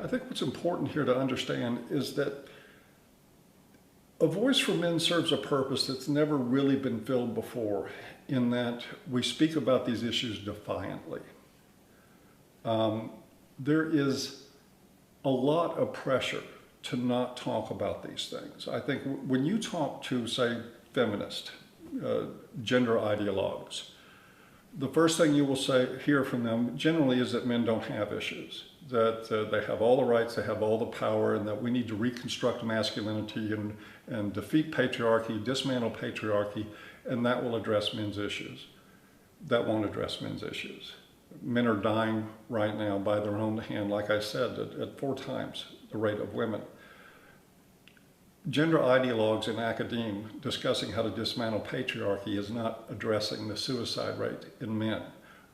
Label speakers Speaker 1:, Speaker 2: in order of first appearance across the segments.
Speaker 1: I think what's important here to understand is that a voice for men serves a purpose that's never really been filled before, in that we speak about these issues defiantly. There is a lot of pressure to not talk about these things. I think when you talk to, say, feminists, gender ideologues, the first thing you will hear from them generally is that men don't have issues, that they have all the rights, they have all the power, and that we need to reconstruct masculinity and defeat patriarchy, dismantle patriarchy, and that will address men's issues. That won't address men's issues. Men are dying right now by their own hand, like I said, at 4 times the rate of women. Gender ideologues in academia discussing how to dismantle patriarchy is not addressing the suicide rate in men,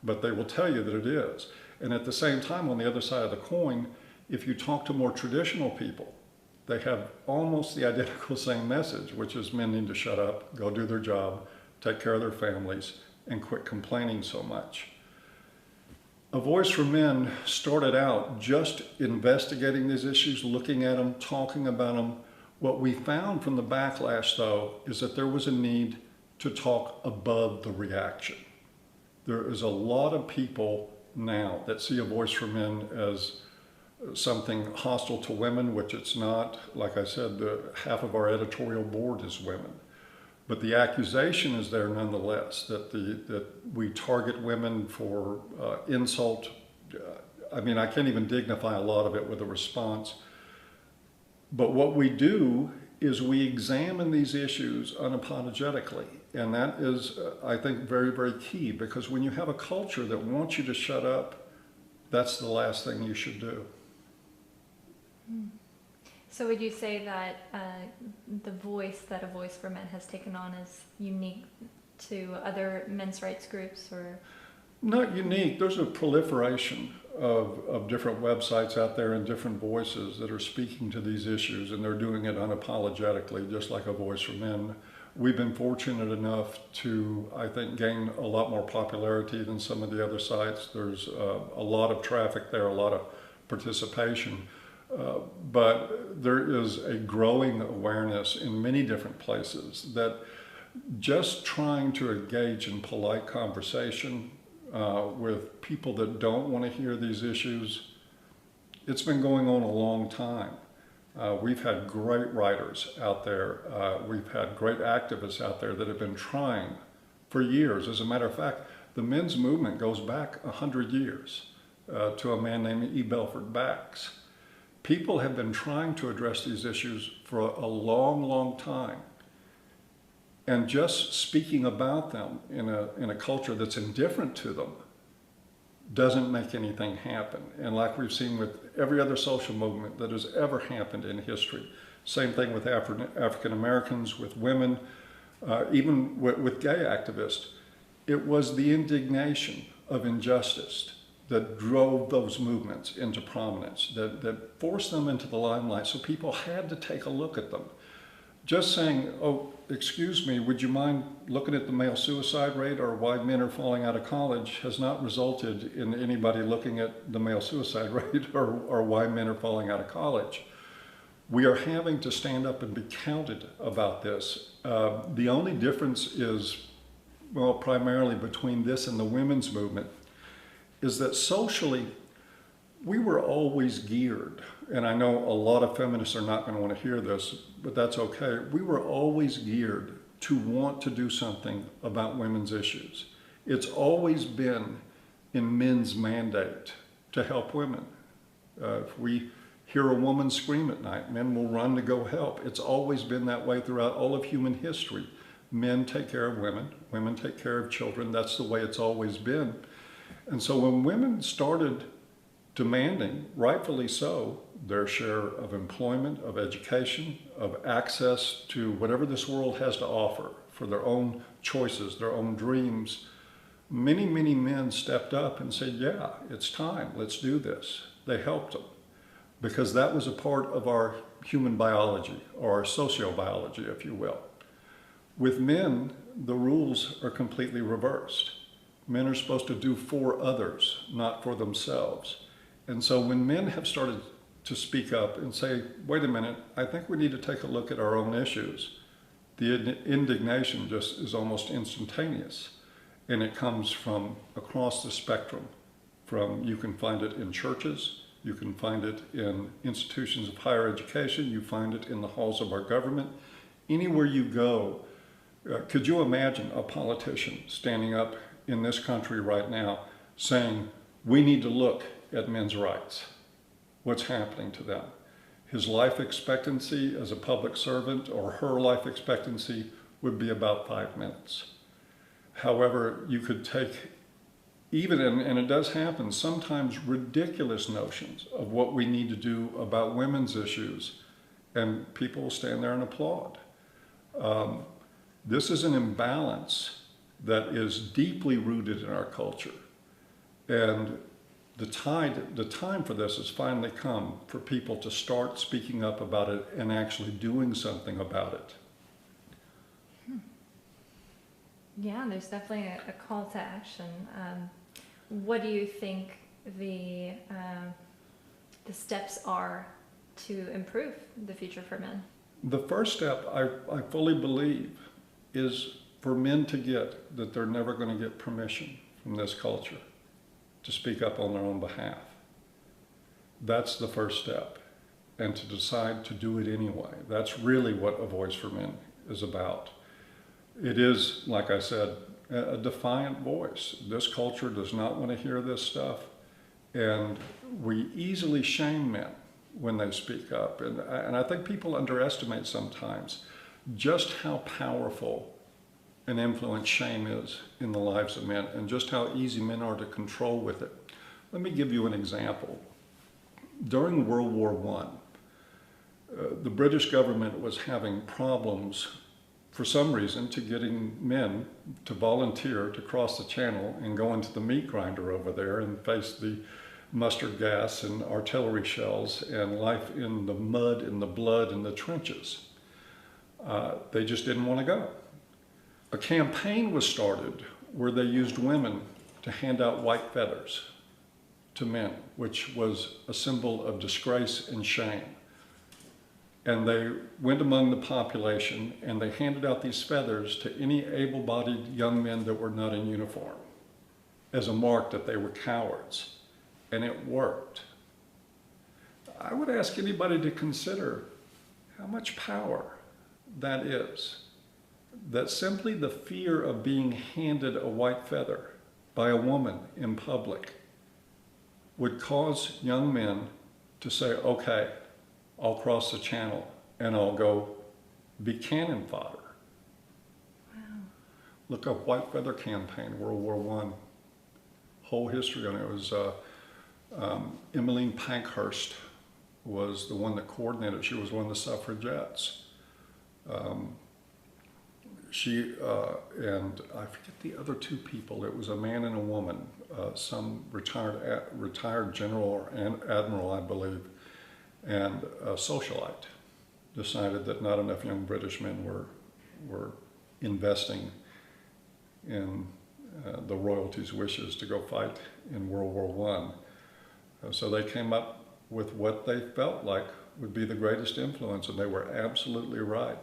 Speaker 1: but they will tell you that it is. And at the same time, on the other side of the coin, if you talk to more traditional people, they have almost the identical same message, which is men need to shut up, go do their job, take care of their families, and quit complaining so much. A Voice for Men started out just investigating these issues, looking at them, talking about them. What we found from the backlash, though, is that there was a need to talk above the reaction. There is a lot of people now that see A Voice for Men as something hostile to women, which it's not. Like I said, half of our editorial board is women. But the accusation is there nonetheless, that we target women for insult. I mean, I can't even dignify a lot of it with a response. But what we do is we examine these issues unapologetically. And that is, I think, very, very key, because when you have a culture that wants you to shut up, that's the last thing you should do.
Speaker 2: So would you say that the voice that A Voice for Men has taken on is unique to other men's rights groups, or?
Speaker 1: Not unique. There's a proliferation of different websites out there and different voices that are speaking to these issues, and they're doing it unapologetically, just like A Voice for Men. We've been fortunate enough to, I think, gain a lot more popularity than some of the other sites. There's a lot of traffic there, a lot of participation. But there is a growing awareness in many different places that just trying to engage in polite conversation with people that don't want to hear these issues, it's been going on a long time. We've had great writers out there. We've had great activists out there that have been trying for years. As a matter of fact, the men's movement goes back 100 years to a man named E. Belford Bax. People have been trying to address these issues for a long, long time. And just speaking about them in a culture that's indifferent to them doesn't make anything happen. And like we've seen with every other social movement that has ever happened in history, same thing with African Americans, with women, even with gay activists, it was the indignation of injustice that drove those movements into prominence, that forced them into the limelight, so people had to take a look at them. Just saying, oh, excuse me, would you mind looking at the male suicide rate or why men are falling out of college has not resulted in anybody looking at the male suicide rate or why men are falling out of college. We are having to stand up and be counted about this. The only difference is, well, primarily between this and the women's movement, is that socially, we were always geared, and I know a lot of feminists are not going to want to hear this, but that's okay. We were always geared to want to do something about women's issues. It's always been in men's mandate to help women. If we hear a woman scream at night, men will run to go help. It's always been that way throughout all of human history. Men take care of women, women take care of children. That's the way it's always been. And so when women started demanding, rightfully so, their share of employment, of education, of access to whatever this world has to offer for their own choices, their own dreams, many, many men stepped up and said, yeah, it's time, let's do this. They helped them because that was a part of our human biology, or our sociobiology, if you will. With men, the rules are completely reversed. Men are supposed to do for others, not for themselves. And so when men have started to speak up and say, wait a minute, I think we need to take a look at our own issues. The indignation just is almost instantaneous, and it comes from across the spectrum. You can find it in churches, you can find it in institutions of higher education, you find it in the halls of our government. Anywhere you go, could you imagine a politician standing up in this country right now saying, we need to look at men's rights? What's happening to them? His life expectancy as a public servant, or her life expectancy, would be about 5 minutes. However, you could take even, and it does happen, sometimes ridiculous notions of what we need to do about women's issues, and people will stand there and applaud. This is an imbalance that is deeply rooted in our culture. And the time for this has finally come for people to start speaking up about it and actually doing something about it.
Speaker 2: Yeah, there's definitely a call to action. What do you think the steps are to improve the future for men?
Speaker 1: The first step, I fully believe, is for men to get that they're never going to get permission from this culture to speak up on their own behalf. That's the first step, and to decide to do it anyway. That's really what A Voice for Men is about. It is, like I said, a defiant voice. This culture does not want to hear this stuff, and we easily shame men when they speak up. And I think people underestimate sometimes just how powerful an influence shame is in the lives of men, and just how easy men are to control with it. Let me give you an example. During World War I, the British government was having problems, for some reason, to getting men to volunteer to cross the channel and go into the meat grinder over there and face the mustard gas and artillery shells and life in the mud and the blood and the trenches. They just didn't want to go. A campaign was started where they used women to hand out white feathers to men, which was a symbol of disgrace and shame. And they went among the population and they handed out these feathers to any able-bodied young men that were not in uniform as a mark that they were cowards. And it worked. I would ask anybody to consider how much power that is. That simply the fear of being handed a white feather by a woman in public would cause young men to say, okay, I'll cross the channel and I'll go be cannon fodder.
Speaker 2: Wow.
Speaker 1: Look up White Feather Campaign, World War I. Whole history on it. It was Emmeline Pankhurst was the one that coordinated. She was one of the suffragettes. She and I forget the other two people. It was a man and a woman, some retired general or admiral, I believe, and a socialite decided that not enough young British men were investing in the royalties' wishes to go fight in World War I. So they came up with what they felt like would be the greatest influence, and they were absolutely right.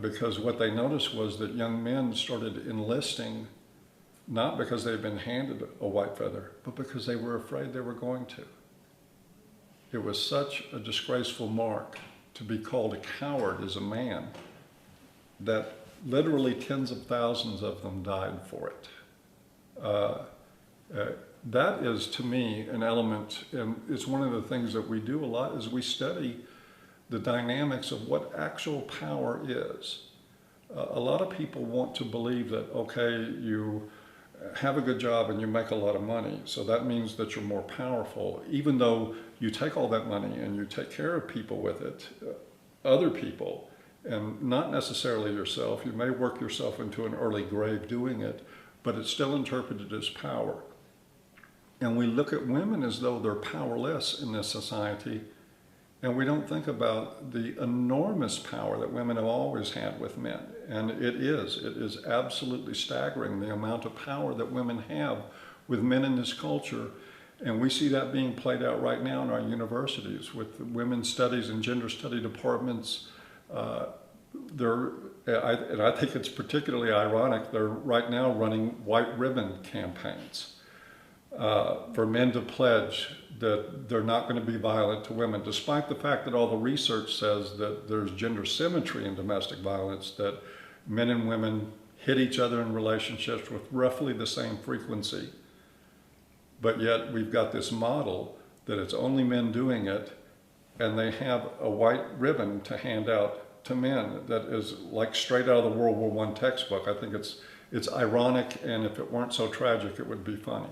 Speaker 1: Because what they noticed was that young men started enlisting not because they'd been handed a white feather, but because they were afraid they were going to. It was such a disgraceful mark to be called a coward as a man that literally tens of thousands of them died for it. That is, to me, an element, and it's one of the things that we do a lot, is we study the dynamics of what actual power is. A lot of people want to believe that, okay, you have a good job and you make a lot of money, so that means that you're more powerful, even though you take all that money and you take care of people with it, other people, and not necessarily yourself. You may work yourself into an early grave doing it, but it's still interpreted as power. And we look at women as though they're powerless in this society, and we don't think about the enormous power that women have always had with men. And it is absolutely staggering the amount of power that women have with men in this culture. And we see that being played out right now in our universities with women's studies and gender study departments. And I think it's particularly ironic, they're right now running white ribbon campaigns for men to pledge that they're not going to be violent to women, despite the fact that all the research says that there's gender symmetry in domestic violence, that men and women hit each other in relationships with roughly the same frequency. But yet we've got this model that it's only men doing it, and they have a white ribbon to hand out to men that is like straight out of the World War I textbook. I think it's ironic, and if it weren't so tragic, it would be funny.